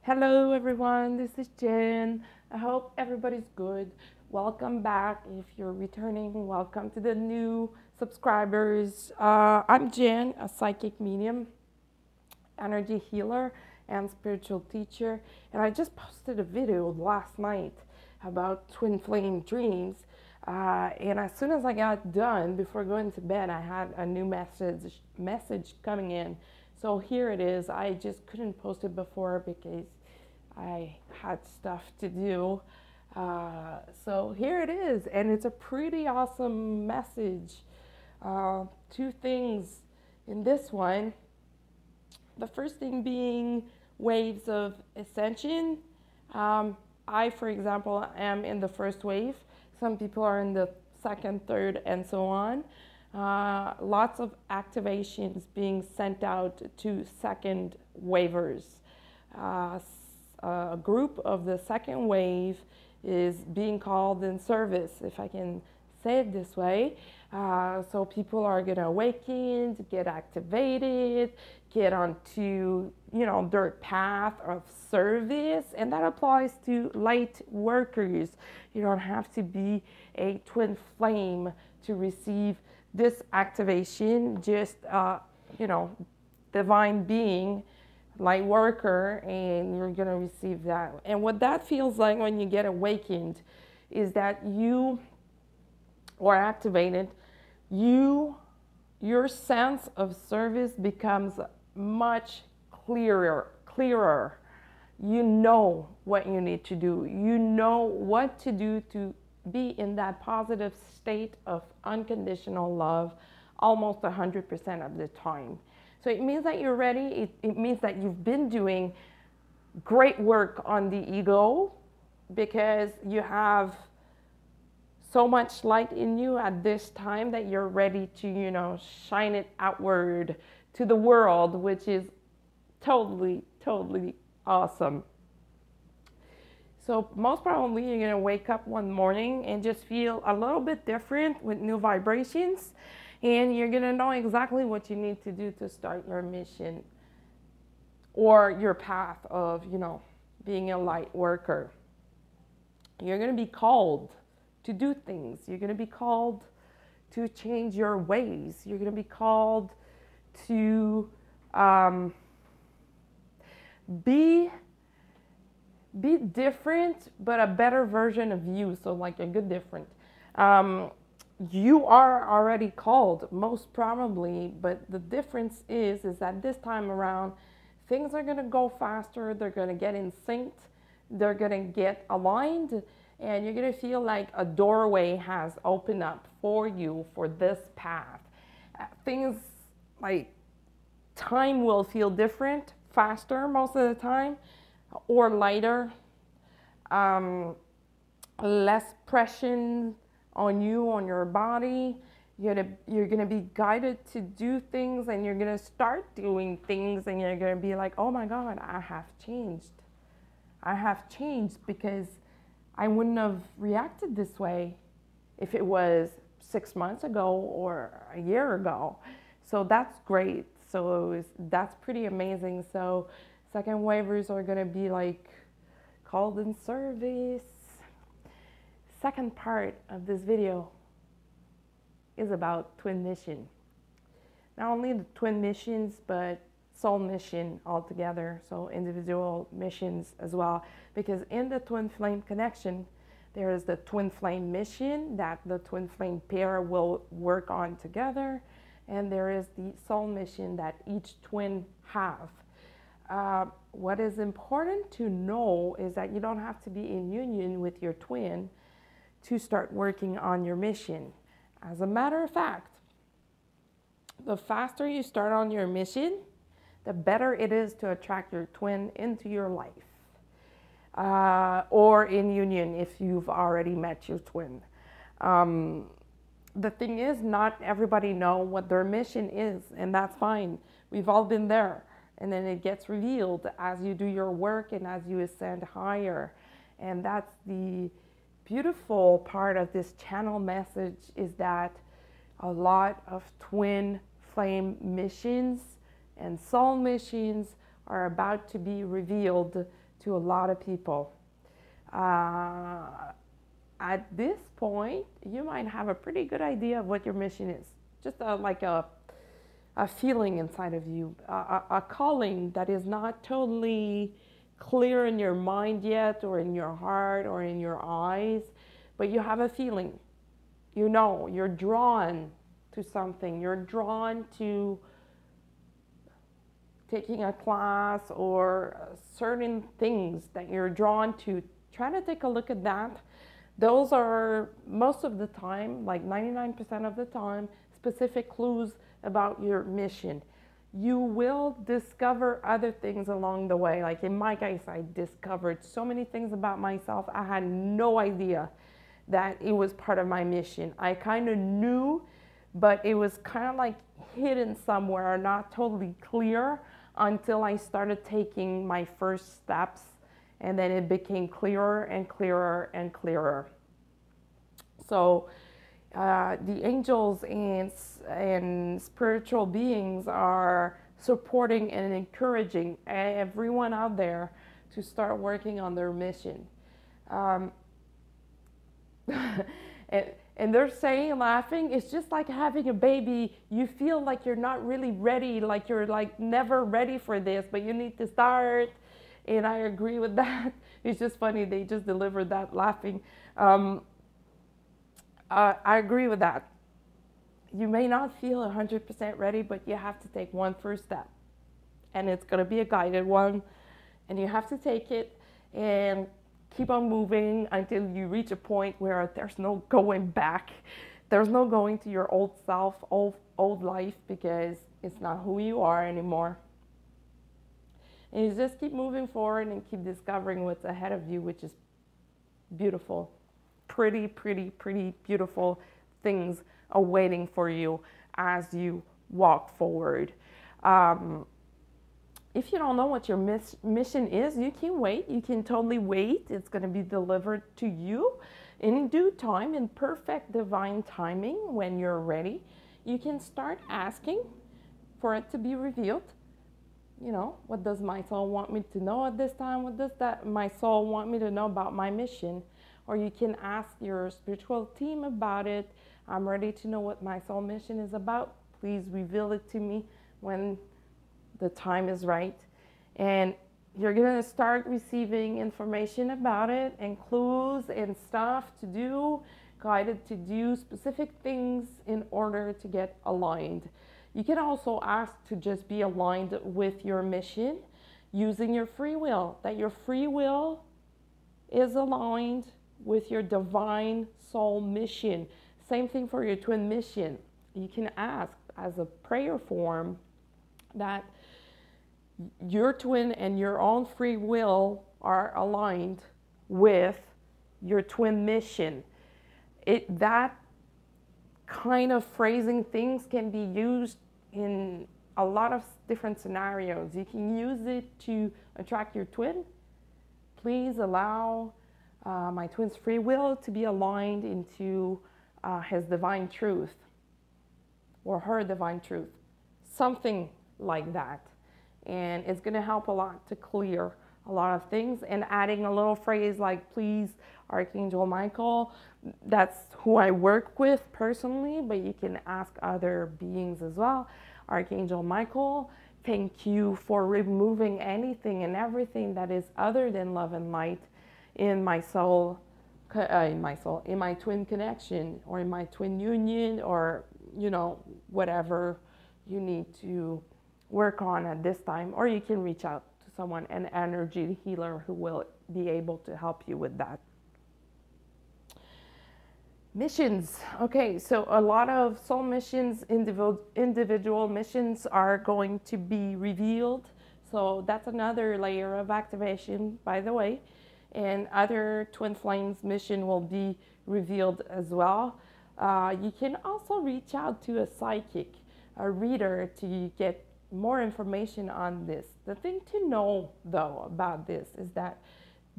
Hello everyone, this is Jen. I hope everybody's good. Welcome back. If you're returning, welcome to the new subscribers. I'm Jen, a psychic medium, energy healer, and spiritual teacher. And I just posted a video last night about twin flame dreams. And as soon as I got done, before going to bed, I had a new message coming in. So here it is. I just couldn't post it before because I had stuff to do. So here it is, and it's a pretty awesome message. Two things in this one. The first thing being waves of ascension. I, for example, am in the first wave. Some people are in the second, third, and so on. Lots of activations being sent out to second wavers. A group of the second wave is being called in service, if I can say it this way. So people are going to awaken, get activated, get onto, their path of service, and that applies to light workers. You don't have to be a twin flame to receive this activation. Just, divine being, light worker, and you're going to receive that. And what that feels like when you get awakened is that you or activated, your sense of service becomes much clearer. You know what you need to do. You know what to do to be in that positive state of unconditional love almost 100% of the time. So it means that you're ready. It means that you've been doing great work on the ego because you have so much light in you at this time that you're ready to, shine it outward to the world, which is totally awesome. So most probably you're going to wake up one morning and just feel a little bit different with new vibrations, and you're going to know exactly what you need to do to start your mission or your path of, being a light worker. You're going to be called to do things. You're going to be called to change your ways. You're going to be called to be different, but a better version of you. So like a good different. You are already called, most probably, but the difference is that this time around, things are going to go faster. They're going to get in sync. They're going to get aligned, and you're going to feel like a doorway has opened up for you for this path. Things like time will feel different, faster most of the time, or lighter, less pressure on you, on your body. You're gonna be guided to do things, and you're gonna start doing things, and you're gonna be like, oh my God, I have changed. I have changed because I wouldn't have reacted this way if it was 6 months ago or a year ago. So that's great. So that's pretty amazing. So second wavers are gonna be like called in service. Second part of this video is about twin mission. Not only the twin missions, but soul mission altogether. So individual missions as well. Because in the twin flame connection, there is the twin flame mission that the twin flame pair will work on together. And there is the soul mission that each twin have. What is important to know is that you don't have to be in union with your twin to start working on your mission. As a matter of fact, the faster you start on your mission, the better it is to attract your twin into your life. Or in union if you've already met your twin. The thing is, not everybody know what their mission is, and that's fine. We've all been there. And then it gets revealed as you do your work and as you ascend higher. And that's the beautiful part of this channel message, is that a lot of twin flame missions and soul missions are about to be revealed to a lot of people. At this point, you might have a pretty good idea of what your mission is. Just like a feeling inside of you, a calling that is not totally clear in your mind yet, or in your heart, or in your eyes, but you have a feeling. You know, you're drawn to something. You're drawn to taking a class or certain things that you're drawn to. Try to take a look at that. Those are, most of the time, like 99% of the time, specific clues about your mission. You will discover other things along the way. Like in my case, I discovered so many things about myself. I had no idea that it was part of my mission. I kind of knew, but it was kind of like hidden somewhere, not totally clear, until I started taking my first steps, and then it became clearer and clearer and clearer. So the angels and spiritual beings are supporting and encouraging everyone out there to start working on their mission. And they're saying, laughing, it's just like having a baby. You feel like you're not really ready, like you're like never ready for this, but you need to start. And I agree with that. It's just funny, they just delivered that laughing. I agree with that. You may not feel 100% ready, but you have to take one first step. And it's going to be a guided one. And you have to take it and keep on moving until you reach a point where there's no going back. There's no going to your old self, old life, because it's not who you are anymore. And you just keep moving forward and keep discovering what's ahead of you, which is beautiful. Pretty, pretty, pretty beautiful things awaiting for you as you walk forward. If you don't know what your mission is, you can wait. You can totally wait. It's going to be delivered to you in due time, in perfect divine timing. When you're ready, you can start asking for it to be revealed. You know, what does my soul want me to know at this time? What does that my soul want me to know about my mission? Or you can ask your spiritual team about it. I'm ready to know what my soul mission is about. Please reveal it to me when the time is right. And you're going to start receiving information about it and clues and stuff to do, guided to do specific things in order to get aligned. You can also ask to just be aligned with your mission using your free will, that your free will is aligned with your divine soul mission. Same thing for your twin mission. You can ask as a prayer form that your twin and your own free will are aligned with your twin mission. That kind of phrasing things can be used in a lot of different scenarios. You can use it to attract your twin. Please allow my twin's free will to be aligned into his divine truth or her divine truth. Something like that. And it's going to help a lot to clear a lot of things. And adding a little phrase like, please, Archangel Michael, that's who I work with personally, but you can ask other beings as well. Archangel Michael, thank you for removing anything and everything that is other than love and light in my soul, in my twin connection, or in my twin union, or, you know, whatever you need to work on at this time. Or you can reach out to someone, an energy healer, who will be able to help you with that. Missions. Okay, so a lot of soul missions, individual missions are going to be revealed. So that's another layer of activation, by the way. And other twin flames mission will be revealed as well. You can also reach out to a psychic, a reader, to get more information on this. The thing to know, though, about this is that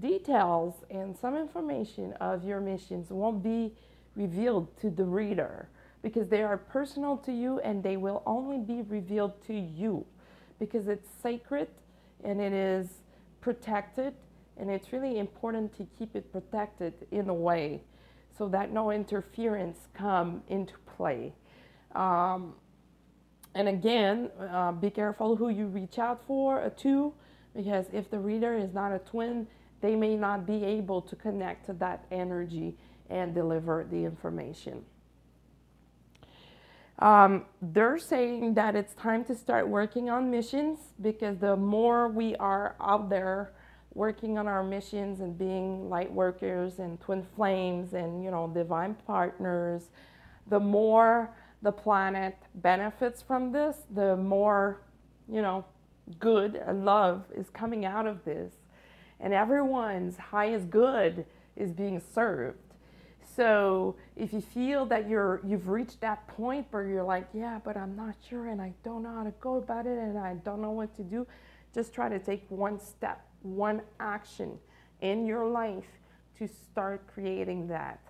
details and some information of your missions won't be revealed to the reader, because they are personal to you and they will only be revealed to you, because it's sacred and it is protected and it's really important to keep it protected in a way so that no interference come into play. Um, and again, be careful who you reach out for to, because if the reader is not a twin, they may not be able to connect to that energy and deliver the information. They're saying that it's time to start working on missions, because the more we are out there working on our missions and being light workers and twin flames and, you know, divine partners, the more the planet benefits from this, the more, you know, good and love is coming out of this. And everyone's highest good is being served. So if you feel that you've reached that point where you're like, yeah, but I'm not sure and I don't know how to go about it and I don't know what to do, just try to take one step, one action in your life to start creating that.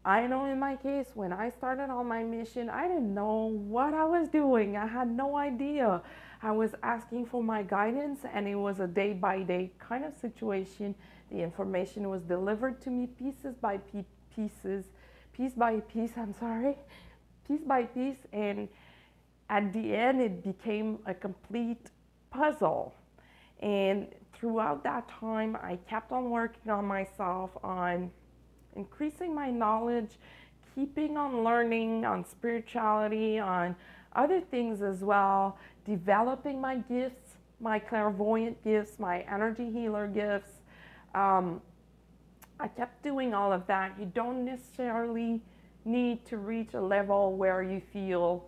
I know in my case, when I started on my mission, I didn't know what I was doing. I had no idea. I was asking for my guidance, and it was a day-by-day kind of situation. The information was delivered to me pieces by pieces, piece by piece, piece by piece, and at the end, it became a complete puzzle. And throughout that time, I kept on working on myself, on increasing my knowledge, keeping on learning on spirituality, on other things as well, developing my gifts, my clairvoyant gifts, my energy healer gifts. I kept doing all of that. You don't necessarily need to reach a level where you feel,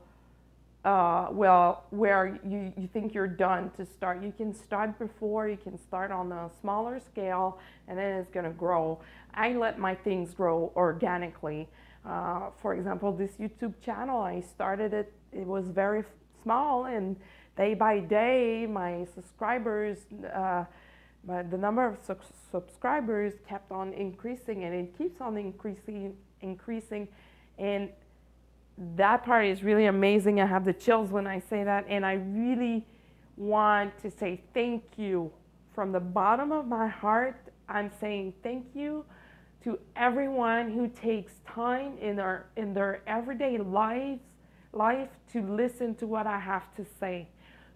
where you think you're done to start. You can start before, you can start on a smaller scale, and then it's going to grow. I let my things grow organically. For example, this YouTube channel, I started it, it was very small, and day by day, my subscribers, the number of subscribers kept on increasing, and it keeps on increasing, and that part is really amazing. I have the chills when I say that, and I really want to say thank you from the bottom of my heart. I'm saying thank you to everyone who takes time in their everyday life to listen to what I have to say.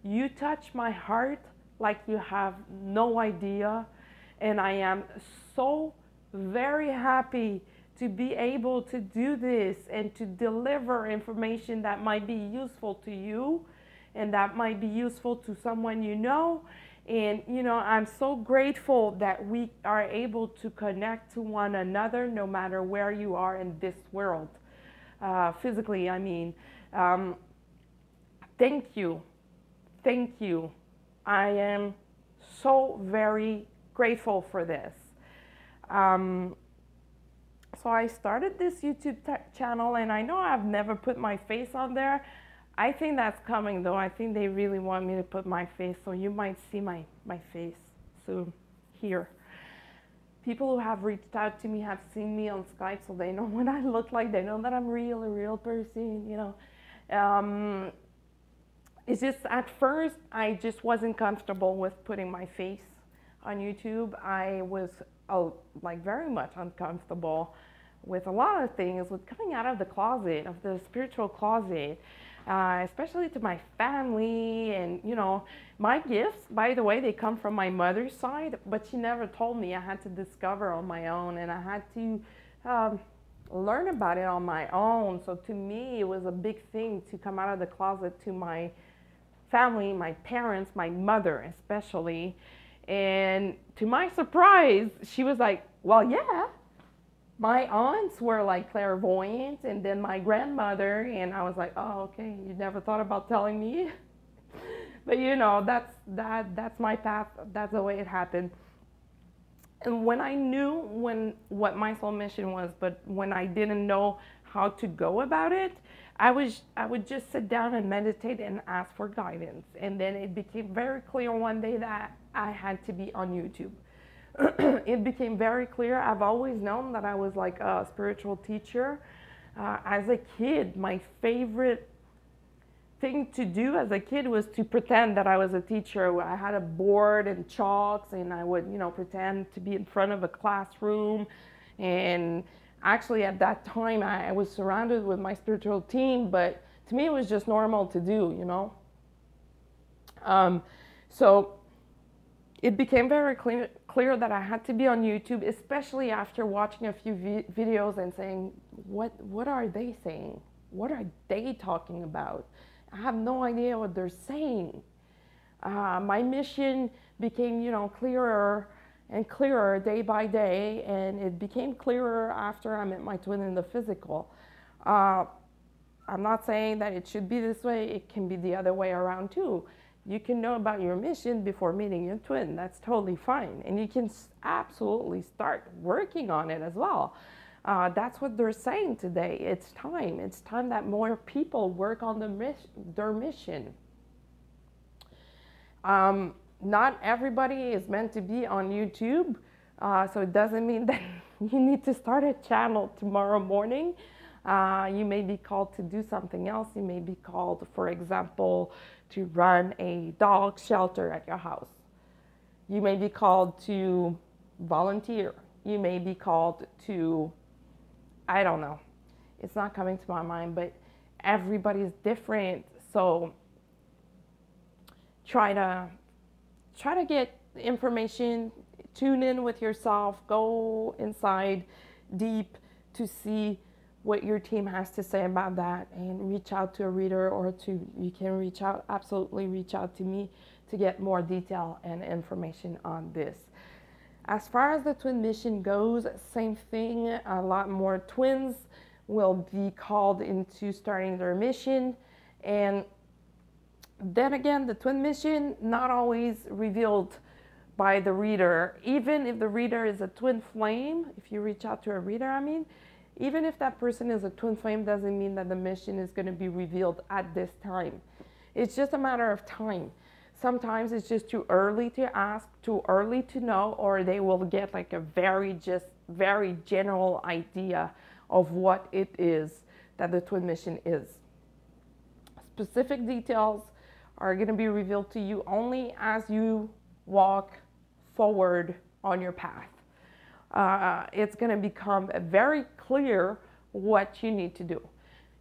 You touch my heart like you have no idea, and I am so very happy to be able to do this and to deliver information that might be useful to you and that might be useful to someone you know. And, you know, I'm so grateful that we are able to connect to one another no matter where you are in this world. Physically, I mean. Thank you. Thank you. I am so very grateful for this. So I started this YouTube channel, and I know I've never put my face on there. I think that's coming, though. I think they really want me to put my face, so you might see my face soon here. People who have reached out to me have seen me on Skype, so they know what I look like. They know that I'm a real person, you know. It's just, at first, I just wasn't comfortable with putting my face on YouTube. I was like very much uncomfortable with a lot of things, with coming out of the closet, of the spiritual closet, especially to my family. And, you know, my gifts, by the way, they come from my mother's side, but she never told me. I had to discover on my own, and I had to learn about it on my own. So to me, it was a big thing to come out of the closet to my family, my parents, my mother especially. And to my surprise, she was like, well, yeah. My aunts were like clairvoyant, and then my grandmother, and I was like, oh, okay, you never thought about telling me? But you know, that's my path, that's the way it happened. And when I knew what my soul mission was, but when I didn't know how to go about it, I would just sit down and meditate and ask for guidance. And then it became very clear one day that I had to be on YouTube. It became very clear. I've always known that I was like a spiritual teacher. As a kid, my favorite thing to do as a kid was to pretend that I was a teacher. I had a board and chalks, and I would, pretend to be in front of a classroom. And actually, at that time, I was surrounded with my spiritual team, but to me, it was just normal to do. So it became very clear that I had to be on YouTube, especially after watching a few videos and saying, what are they saying? What are they talking about? I have no idea what they're saying. My mission became, clearer and clearer day by day, and it became clearer after I met my twin in the physical. I'm not saying that it should be this way. It can be the other way around too. You can know about your mission before meeting your twin. That's totally fine. And you can absolutely start working on it as well. That's what they're saying today. It's time. It's time that more people work on their mission. Not everybody is meant to be on YouTube. So it doesn't mean that you need to start a channel tomorrow morning. You may be called to do something else. You may be called, for example, to run a dog shelter at your house. You may be called to volunteer. You may be called to, I don't know. It's not coming to my mind, but everybody's different. So try to get information, tune in with yourself, go inside deep to see what your team has to say about that, and reach out to a reader, or you can absolutely reach out to me to get more detail and information on this. As far as the twin mission goes, same thing. A lot more twins will be called into starting their mission. And then again, the twin mission, not always revealed by the reader. Even if the reader is a twin flame, if you reach out to a reader, even if that person is a twin flame, doesn't mean that the mission is going to be revealed at this time. It's just a matter of time. Sometimes it's just too early to ask, too early to know, or they will get like a very general idea of what it is that the twin mission is. Specific details are going to be revealed to you only as you walk forward on your path. It's going to become very clear what you need to do.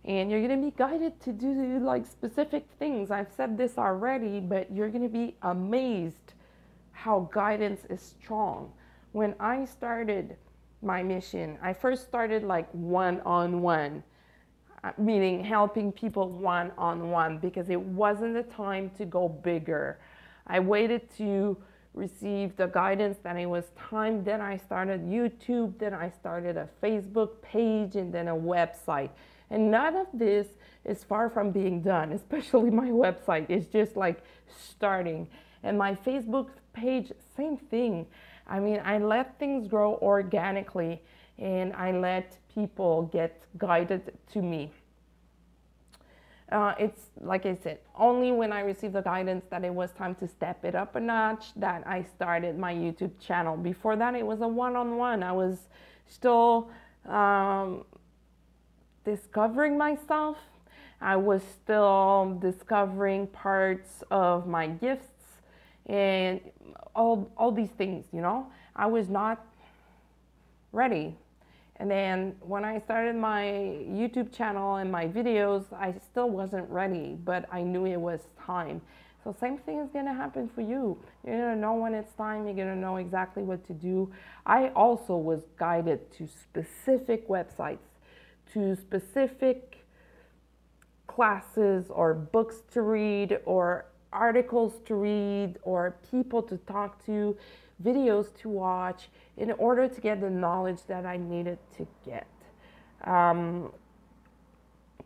And you're going to be guided to do like specific things. I've said this already, but you're going to be amazed how guidance is strong. When I started my mission, I first started like one-on-one, meaning helping people one-on-one, because it wasn't the time to go bigger. I waited to receive the guidance that it was time. Then I started YouTube, then I started a Facebook page, and then a website. And none of this is far from being done, especially my website. It's just like starting. And my Facebook page, same thing. I let things grow organically, and I let people get guided to me. It's like I said, only when I received the guidance that it was time to step it up a notch that I started my YouTube channel. Before that, it was a one-on-one. I was still discovering myself. I was still discovering parts of my gifts and all these things, I was not ready. And then when I started my YouTube channel and my videos, I still wasn't ready, but I knew it was time. So same thing is going to happen for you. You're going to know when it's time. You're going to know exactly what to do. I also was guided to specific websites, to specific classes or books to read or articles to read or people to talk to, videos to watch, in order to get the knowledge that I needed to get.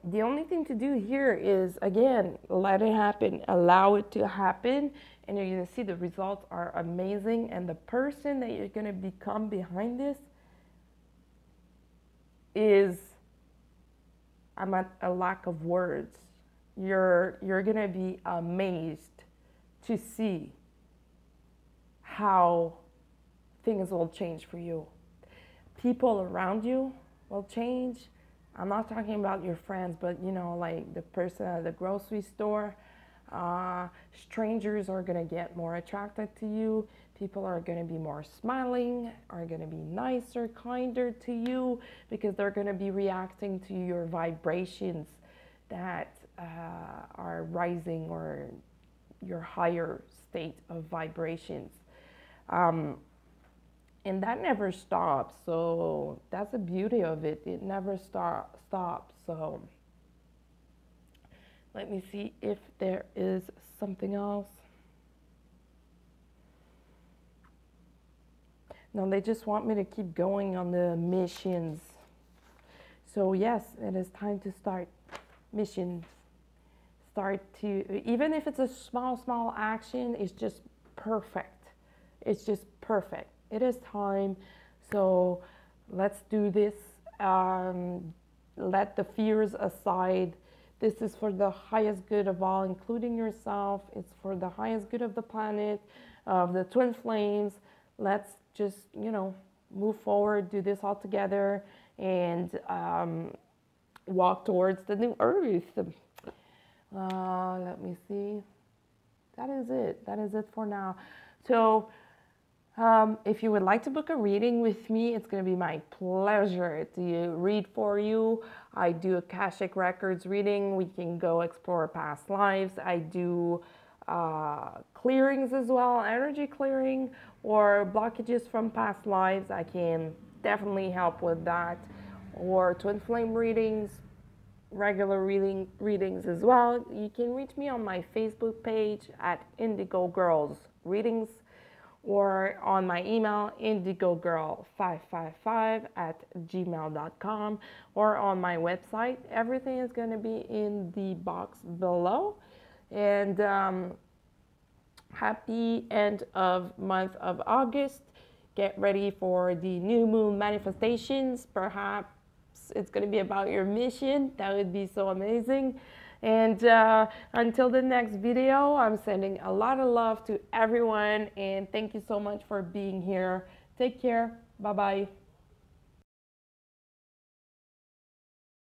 The only thing to do here is, again, let it happen, allow it to happen, and you're going to see the results are amazing. And the person that you're going to become behind this is, I'm at a lack of words. You're going to be amazed to see how things will change for you. People around you will change. I'm not talking about your friends, but you know, like the person at the grocery store. Strangers are gonna get more attracted to you. People are gonna be more smiling, are gonna be nicer, kinder to you because they're gonna be reacting to your vibrations that are rising, or your higher state of vibrations. Um, and that never stops. So that's the beauty of it. It never stops. So let me see if there is something else. No, they just want me to keep going on the missions. So yes, it is time to start missions. Start to, even if it's a small action, it's just perfect. It's just perfect. It is time. So let's do this. Let the fears aside. This is for the highest good of all, including yourself. It's for the highest good of the planet, of the twin flames. Let's just, you know, move forward, do this all together, and walk towards the new earth. Let me see. That is it. That is it for now. So if you would like to book a reading with me, it's going to be my pleasure to read for you. I do Akashic Records reading. We can go explore past lives. I do clearings as well, energy clearing or blockages from past lives. I can definitely help with that. Or twin flame readings, regular readings as well. You can reach me on my Facebook page at Indigo Girls Readings, or on my email, indigogirl555@gmail.com, or on my website. Everything is going to be in the box below. And happy end of month of August. Get ready for the new moon manifestations. Perhaps it's going to be about your mission. That would be so amazing. And until the next video, I'm sending a lot of love to everyone. And thank you so much for being here. Take care. Bye-bye.